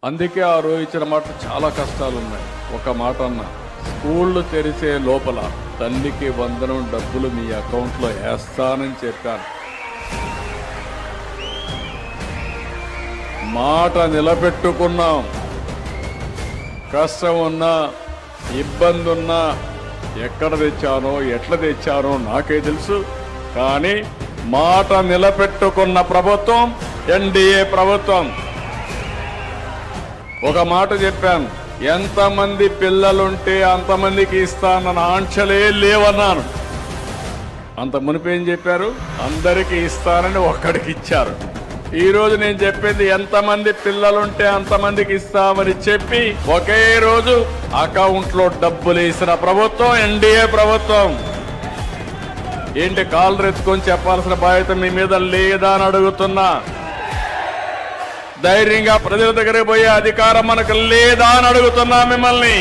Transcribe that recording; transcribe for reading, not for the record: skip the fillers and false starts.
అందుకే ఆ రోజు ఇచ్చిన మాట చాలా కష్టాలు ఉన్నాయి. ఒక మాట అన్నా, స్కూళ్ళు తెరిసే లోపల తల్లికి వందనం డబ్బులు మీ అకౌంట్లో వేస్తానని చెప్పాను. మాట నిలబెట్టుకున్నాం. కష్టం ఉన్నా ఇబ్బంది ఉన్నా ఎక్కడ తెచ్చానో ఎట్లా తెచ్చానో నాకే తెలుసు. కానీ మాట నిలబెట్టుకున్న ప్రభుత్వం ఎన్డీఏ ప్రభుత్వం. ఒక మాట చెప్పాను, ఎంతమంది పిల్లలుంటే అంతమందికి ఇస్తానన్న ఆంక్షలే లేవన్నాను. అంత మునిపేం చెప్పారు, అందరికీ ఇస్తానని ఒక్కడికి ఇచ్చారు. ఈరోజు నేను చెప్పింది ఎంతమంది పిల్లలుంటే అంతమందికి ఇస్తామని చెప్పి ఒకే రోజు అకౌంట్లో డబ్బులు వేసిన ప్రభుత్వం ఎన్డీఏ ప్రభుత్వం. ఏంటి కాళ్ళు ఎత్తుకొని చెప్పాల్సిన బాధ్యత మీ మీద లేదా అని అడుగుతున్నా. ధైర్యంగా ప్రజల దగ్గరికి పోయే అధికారం మనకు లేదా అని అడుగుతున్నా మిమ్మల్ని.